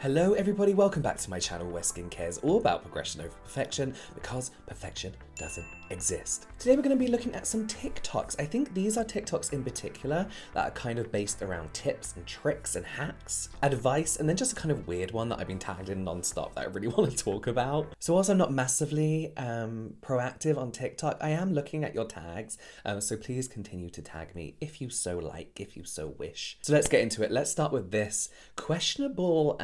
Hello everybody, welcome back to my channel where skincare is all about progression over perfection because perfection doesn't exist. Today we're going to be looking at some TikToks. I think these are TikToks in particular that are kind of based around tips and tricks and hacks, advice, and then just a kind of weird one that I've been tagged in non-stop that I really want to talk about. So whilst I'm not massively proactive on TikTok, I am looking at your tags, so please continue to tag me if you so like, if you so wish. So let's get into it. Let's start with this questionable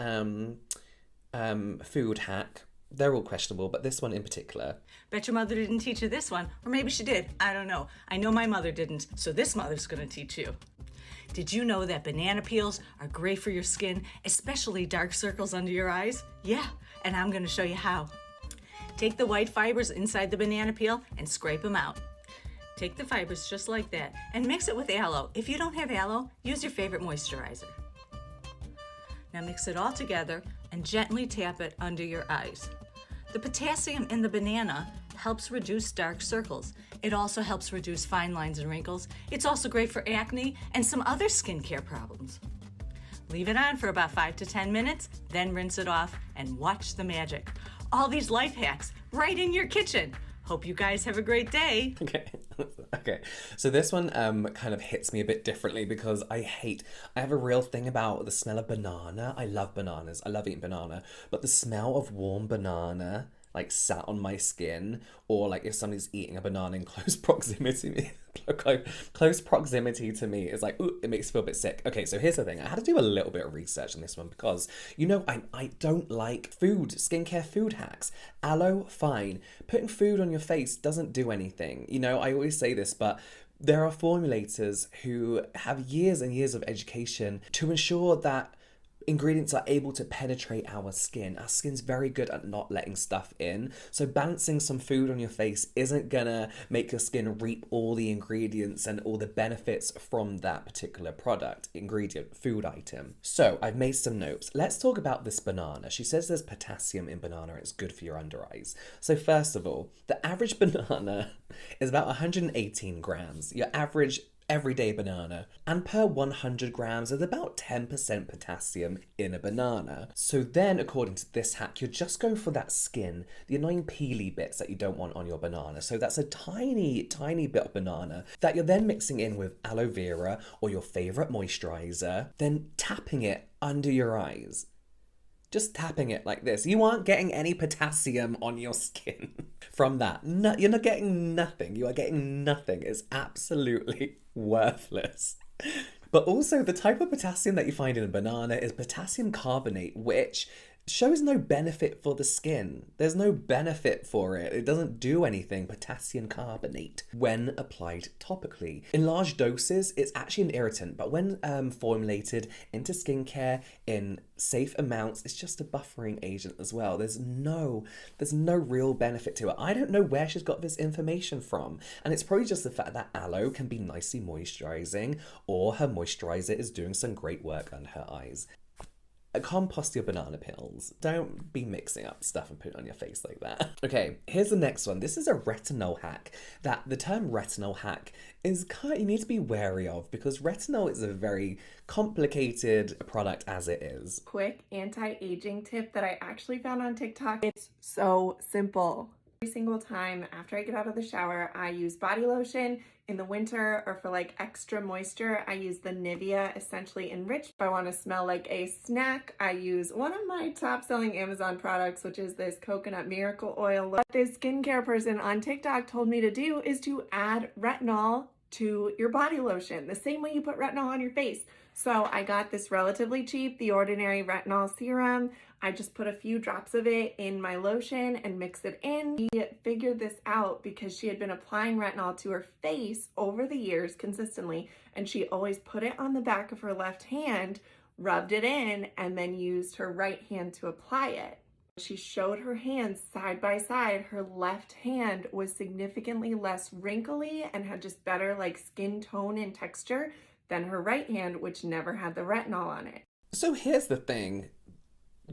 food hack. They're all questionable, but this one in particular. Bet your mother didn't teach you this one, or maybe she did. I don't know. I know my mother didn't, so this mother's gonna teach you. Did you know that banana peels are great for your skin, especially dark circles under your eyes? Yeah, and I'm gonna show you how. Take the white fibers inside the banana peel and scrape them out. Take the fibers just like that and mix it with aloe. If you don't have aloe, use your favorite moisturizer. Now mix it all together and gently tap it under your eyes. The potassium in the banana helps reduce dark circles. It also helps reduce fine lines and wrinkles. It's also great for acne and some other skincare problems. Leave it on for about 5 to 10 minutes, then rinse it off and watch the magic. All these life hacks right in your kitchen. Hope you guys have a great day. Okay. So this one kind of hits me a bit differently because I have a real thing about the smell of banana. I love bananas. I love eating banana. But the smell of warm banana like sat on my skin, or like if somebody's eating a banana in close proximity to me, is like, ooh, it makes me feel a bit sick. Okay, so here's the thing. I had to do a little bit of research on this one because, you know, I don't like skincare food hacks. Aloe, fine. Putting food on your face doesn't do anything. You know, I always say this, but there are formulators who have years and years of education to ensure that ingredients are able to penetrate our skin. Our skin's very good at not letting stuff in. So balancing some food on your face isn't gonna make your skin reap all the ingredients and all the benefits from that particular food item. So I've made some notes. Let's talk about this banana. She says there's potassium in banana and it's good for your under eyes. So first of all, the average banana is about 118 grams. Your average everyday banana, and per 100 grams there's about 10% potassium in a banana. So then, according to this hack, you're just going for that skin, the annoying peely bits that you don't want on your banana. So that's a tiny bit of banana that you're then mixing in with aloe vera or your favorite moisturizer, then tapping it under your eyes. Just tapping it like this. You aren't getting any potassium on your skin from that. No, you're not getting nothing. You are getting nothing. It's absolutely worthless. But also, the type of potassium that you find in a banana is potassium carbonate, which shows no benefit for the skin. There's no benefit for it. It doesn't do anything, potassium carbonate, when applied topically. In large doses, it's actually an irritant, but when formulated into skincare in safe amounts, it's just a buffering agent as well. There's no real benefit to it. I don't know where she's got this information from, and it's probably just the fact that aloe can be nicely moisturizing, or her moisturizer is doing some great work under her eyes. Compost your banana peels. Don't be mixing up stuff and putting it on your face like that. Okay, here's the next one. This is a retinol hack. That the term retinol hack is you need to be wary of, because retinol is a very complicated product as it is. Quick anti-aging tip that I actually found on TikTok. It's so simple. Every single time after I get out of the shower, I use body lotion. In the winter, or for like extra moisture, I use the Nivea Essentially Enriched. If I want to smell like a snack, I use one of my top selling Amazon products, which is this coconut miracle oil. What this skincare person on TikTok told me to do is to add retinol to your body lotion, the same way you put retinol on your face. So I got this relatively cheap, The Ordinary Retinol Serum. I just put a few drops of it in my lotion and mix it in. She figured this out because she had been applying retinol to her face over the years consistently, and she always put it on the back of her left hand, rubbed it in, and then used her right hand to apply it. She showed her hands side by side. Her left hand was significantly less wrinkly and had just better like skin tone and texture than her right hand, which never had the retinol on it. So here's the thing.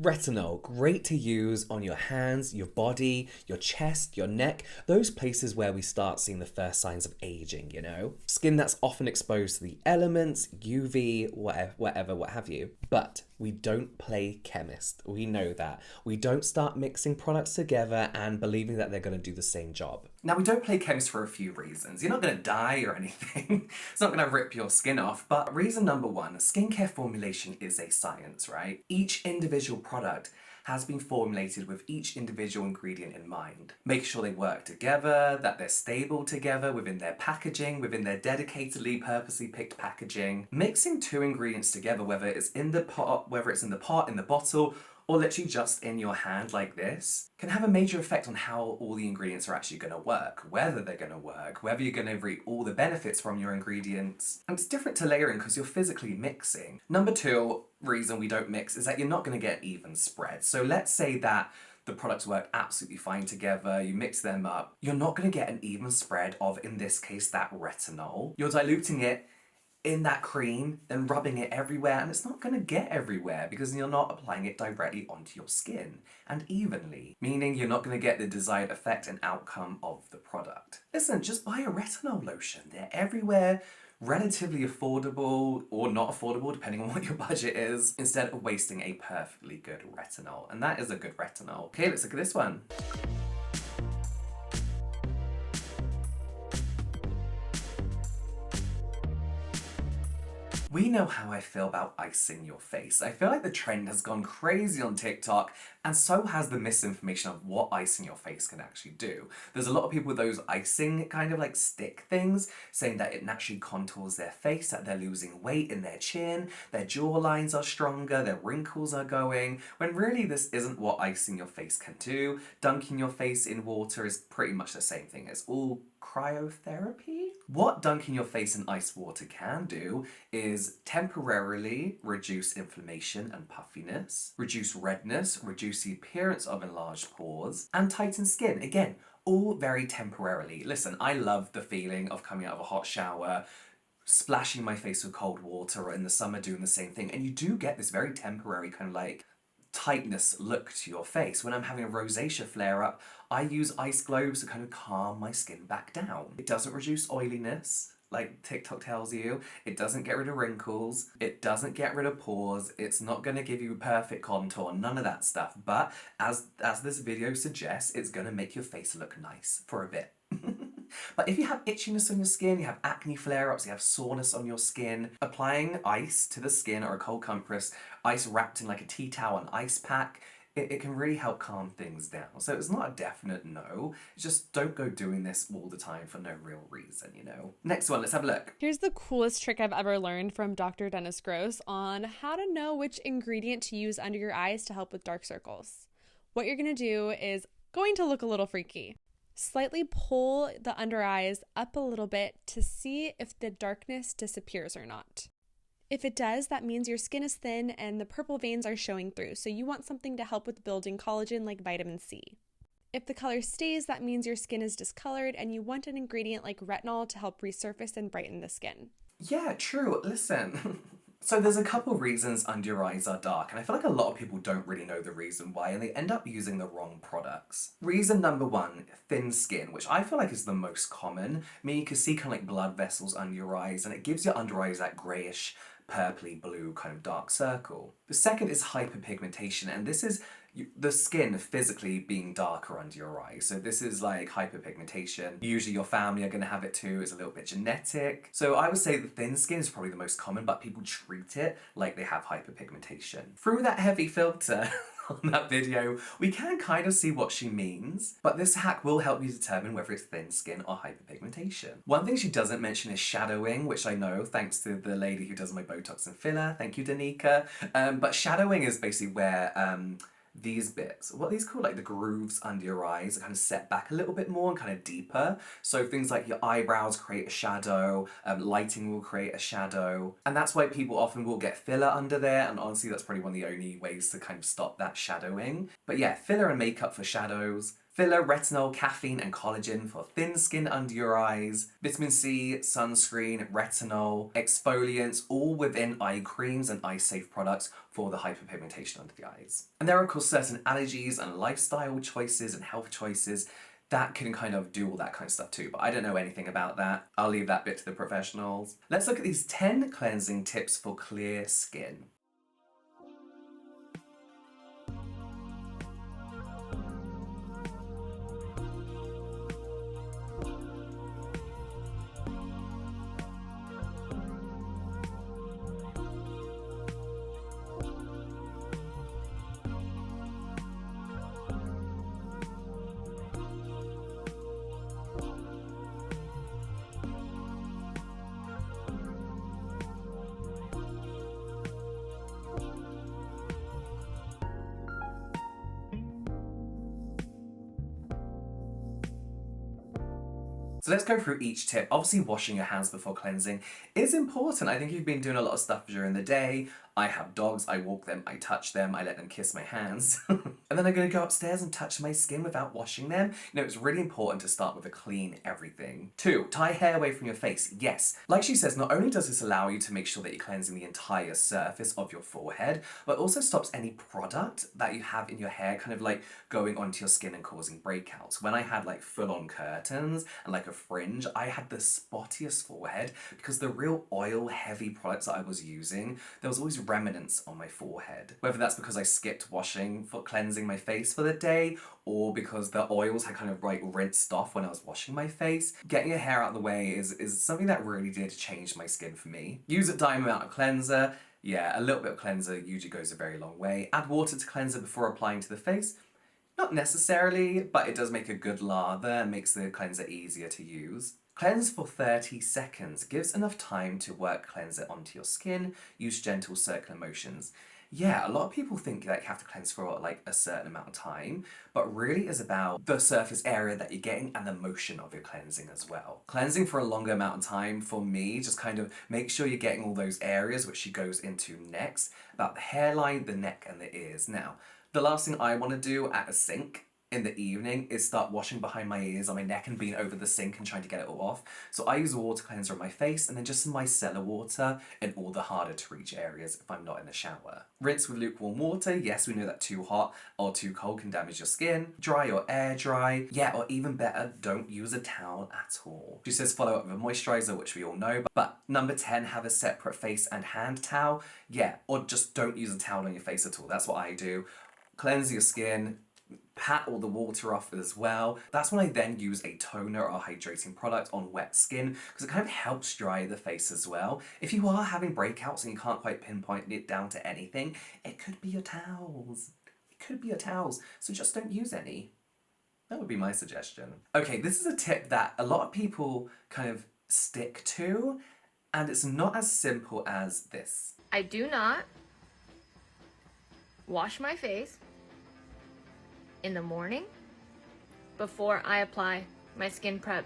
Retinol, great to use on your hands, your body, your chest, your neck, those places where we start seeing the first signs of aging, you know? Skin that's often exposed to the elements, UV, whatever, what have you. But we don't play chemist. We know that. We don't start mixing products together and believing that they're going to do the same job. Now, we don't play chemist for a few reasons. You're not going to die or anything. It's not going to rip your skin off. But reason number one, skincare formulation is a science, right? Each individual product has been formulated with each individual ingredient in mind. Make sure they work together, that they're stable together within their packaging, within their dedicatedly, purposely picked packaging. Mixing two ingredients together, whether it's in the pot, in the bottle, or literally just in your hand like this, can have a major effect on how all the ingredients are actually going to work, whether they're going to work, whether you're going to reap all the benefits from your ingredients. And it's different to layering because you're physically mixing. Number two reason we don't mix is that you're not going to get even spread. So let's say that the products work absolutely fine together, you mix them up, you're not going to get an even spread of, in this case, that retinol. You're diluting it in that cream, then rubbing it everywhere, and it's not going to get everywhere because you're not applying it directly onto your skin and evenly, meaning you're not going to get the desired effect and outcome of the product. Listen, just buy a retinol lotion. They're everywhere, relatively affordable or not affordable depending on what your budget is, instead of wasting a perfectly good retinol. And that is a good retinol. Okay, let's look at this one. We know how I feel about icing your face. I feel like the trend has gone crazy on TikTok, and so has the misinformation of what icing your face can actually do. There's a lot of people with those icing kind of like stick things, saying that it naturally contours their face, that they're losing weight in their chin, their jawlines are stronger, their wrinkles are going, when really this isn't what icing your face can do. Dunking your face in water is pretty much the same thing. It's all cryotherapy? What dunking your face in ice water can do is temporarily reduce inflammation and puffiness, reduce redness, reduce the appearance of enlarged pores, and tighten skin. Again, all very temporarily. Listen, I love the feeling of coming out of a hot shower, splashing my face with cold water, or in the summer doing the same thing, and you do get this very temporary kind of like tightness look to your face. When I'm having a rosacea flare up, I use ice globes to kind of calm my skin back down. It doesn't reduce oiliness, like TikTok tells you. It doesn't get rid of wrinkles. It doesn't get rid of pores. It's not going to give you perfect contour, none of that stuff. But as this video suggests, it's going to make your face look nice for a bit. But if you have itchiness on your skin, you have acne flare-ups, you have soreness on your skin, applying ice to the skin or a cold compress, ice wrapped in like a tea towel, an ice pack, it can really help calm things down. So it's not a definite no, it's just don't go doing this all the time for no real reason, you know. Next one, let's have a look. Here's the coolest trick I've ever learned from Dr. Dennis Gross on how to know which ingredient to use under your eyes to help with dark circles. What you're going to do is going to look a little freaky. Slightly pull the under eyes up a little bit to see if the darkness disappears or not. If it does, that means your skin is thin and the purple veins are showing through, so you want something to help with building collagen like vitamin C. If the color stays, that means your skin is discolored and you want an ingredient like retinol to help resurface and brighten the skin. Yeah, true. Listen. So there's a couple reasons under your eyes are dark, and I feel like a lot of people don't really know the reason why, and they end up using the wrong products. Reason number one, thin skin, which I feel like is the most common. You can see kind of like blood vessels under your eyes, and it gives your under eyes that greyish, purpley blue kind of dark circle. The second is hyperpigmentation, and this is the skin physically being darker under your eyes. So this is like hyperpigmentation. Usually your family are going to have it too. It's a little bit genetic. So I would say the thin skin is probably the most common, but people treat it like they have hyperpigmentation. Through that heavy filter on that video, we can kind of see what she means, but this hack will help you determine whether it's thin skin or hyperpigmentation. One thing she doesn't mention is shadowing, which I know thanks to the lady who does my Botox and filler. Thank you, Danica. But shadowing is basically where these bits, what are these called? Like the grooves under your eyes are kind of set back a little bit more and kind of deeper. So things like your eyebrows create a shadow, lighting will create a shadow. And that's why people often will get filler under there. And honestly, that's probably one of the only ways to kind of stop that shadowing. But yeah, filler and makeup for shadows, Filler, retinol, caffeine, and collagen for thin skin under your eyes. Vitamin C, sunscreen, retinol, exfoliants, all within eye creams and eye-safe products for the hyperpigmentation under the eyes. And there are of course certain allergies and lifestyle choices and health choices that can kind of do all that kind of stuff too, but I don't know anything about that. I'll leave that bit to the professionals. Let's look at these 10 cleansing tips for clear skin. So let's go through each tip. Obviously, washing your hands before cleansing is important. I think you've been doing a lot of stuff during the day. I have dogs, I walk them, I touch them, I let them kiss my hands. And then I'm gonna go upstairs and touch my skin without washing them. You know, it's really important to start with a clean everything. 2, tie hair away from your face. Yes, like she says, not only does this allow you to make sure that you're cleansing the entire surface of your forehead, but also stops any product that you have in your hair kind of like going onto your skin and causing breakouts. When I had like full-on curtains and like a fringe, I had the spottiest forehead because the real oil heavy products that I was using, there was always remnants on my forehead. Whether that's because I skipped washing for cleansing my face for the day, or because the oils had kind of like rinsed off when I was washing my face. Getting your hair out of the way is something that really did change my skin for me. Use a dime amount of cleanser. Yeah, a little bit of cleanser usually goes a very long way. Add water to cleanser before applying to the face. Not necessarily, but it does make a good lather and makes the cleanser easier to use. Cleanse for 30 seconds. Gives enough time to work cleanser onto your skin. Use gentle circular motions. Yeah, a lot of people think that you have to cleanse for like a certain amount of time, but really is about the surface area that you're getting and the motion of your cleansing as well. Cleansing for a longer amount of time, for me, just kind of make sure you're getting all those areas, which she goes into next, about the hairline, the neck, and the ears. Now, the last thing I want to do at a sink in the evening is start washing behind my ears on my neck and being over the sink and trying to get it all off. So I use a water cleanser on my face and then just some micellar water in all the harder to reach areas if I'm not in the shower. Rinse with lukewarm water. Yes, we know that too hot or too cold can damage your skin. Dry or air dry. Yeah, or even better, don't use a towel at all. She says follow up with a moisturizer, which we all know, but number 10, have a separate face and hand towel. Yeah, or just don't use a towel on your face at all. That's what I do. Cleanse your skin, pat all the water off as well. That's when I then use a toner or hydrating product on wet skin because it kind of helps dry the face as well. If you are having breakouts and you can't quite pinpoint it down to anything, it could be your towels. It could be your towels, so just don't use any. That would be my suggestion. Okay, this is a tip that a lot of people kind of stick to, and it's not as simple as this. I do not wash my face in the morning before I apply my skin prep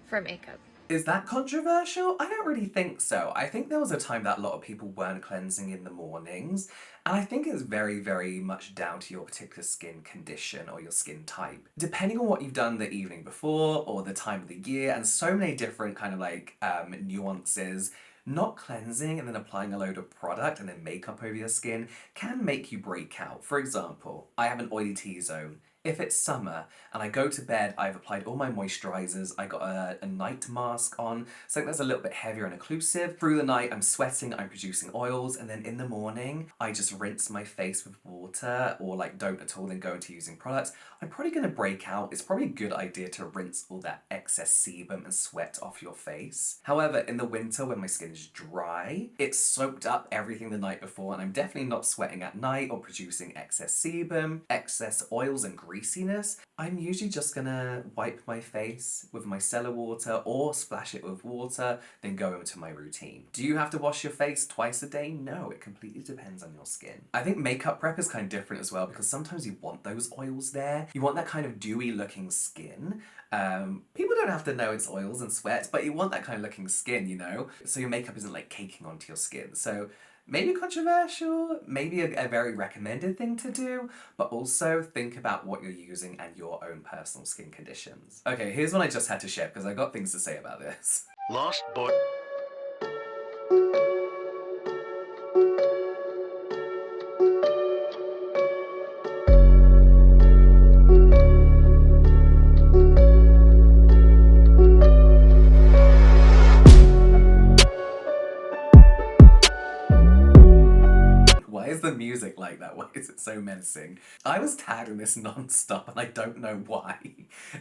for makeup. Is that controversial? I don't really think so. I think there was a time that a lot of people weren't cleansing in the mornings, and I think it's very, very much down to your particular skin condition or your skin type. Depending on what you've done the evening before or the time of the year, and so many different kind of like nuances, not cleansing and then applying a load of product and then makeup over your skin can make you break out. For example, I have an oily T-zone. If it's summer and I go to bed, I've applied all my moisturizers, I got a night mask on, something that's a little bit heavier and occlusive. Through the night, I'm sweating, I'm producing oils, and then in the morning, I just rinse my face with water or like don't at all and go into using products. I'm probably gonna break out. It's probably a good idea to rinse all that excess sebum and sweat off your face. However, in the winter when my skin is dry, it's soaked up everything the night before and I'm definitely not sweating at night or producing excess sebum, excess oils and greasiness. I'm usually just gonna wipe my face with micellar water or splash it with water, then go into my routine. Do you have to wash your face twice a day? No, it completely depends on your skin. I think makeup prep is kind of different as well because sometimes you want those oils there. You want that kind of dewy looking skin. People don't have to know it's oils and sweat, but you want that kind of looking skin, you know? So your makeup isn't like caking onto your skin. So maybe controversial, maybe a very recommended thing to do, but also think about what you're using and your own personal skin conditions. Okay, here's one I just had to share because I got things to say about this. Lost Boy. Why is the music like that? Why is it so menacing? I was tagged in this non-stop and I don't know why.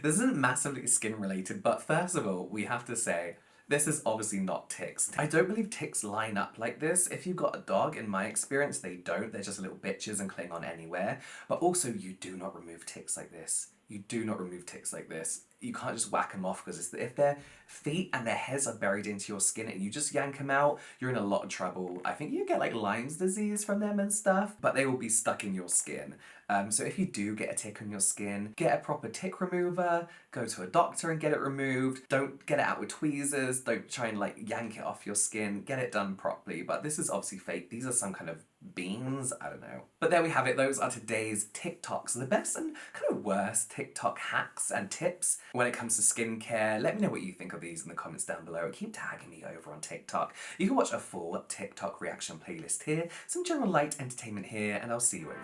This isn't massively skin related, but first of all, we have to say, this is obviously not ticks. I don't believe ticks line up like this. If you've got a dog, in my experience, they don't. They're just little bitches and cling on anywhere. But also, you do not remove ticks like this. You do not remove ticks like this. You can't just whack them off because if their feet and their heads are buried into your skin and you just yank them out, you're in a lot of trouble. I think you get like Lyme's disease from them and stuff, but they will be stuck in your skin. So if you do get a tick on your skin, get a proper tick remover, go to a doctor and get it removed. Don't get it out with tweezers. Don't try and like yank it off your skin. Get it done properly. But this is obviously fake. These are some kind of beans, I don't know. But there we have it. Those are today's TikToks, the best and kind of worst TikTok hacks and tips when it comes to skincare. Let me know what you think of these in the comments down below. Keep tagging me over on TikTok. You can watch a full TikTok reaction playlist here, some general light entertainment here, and I'll see you over there.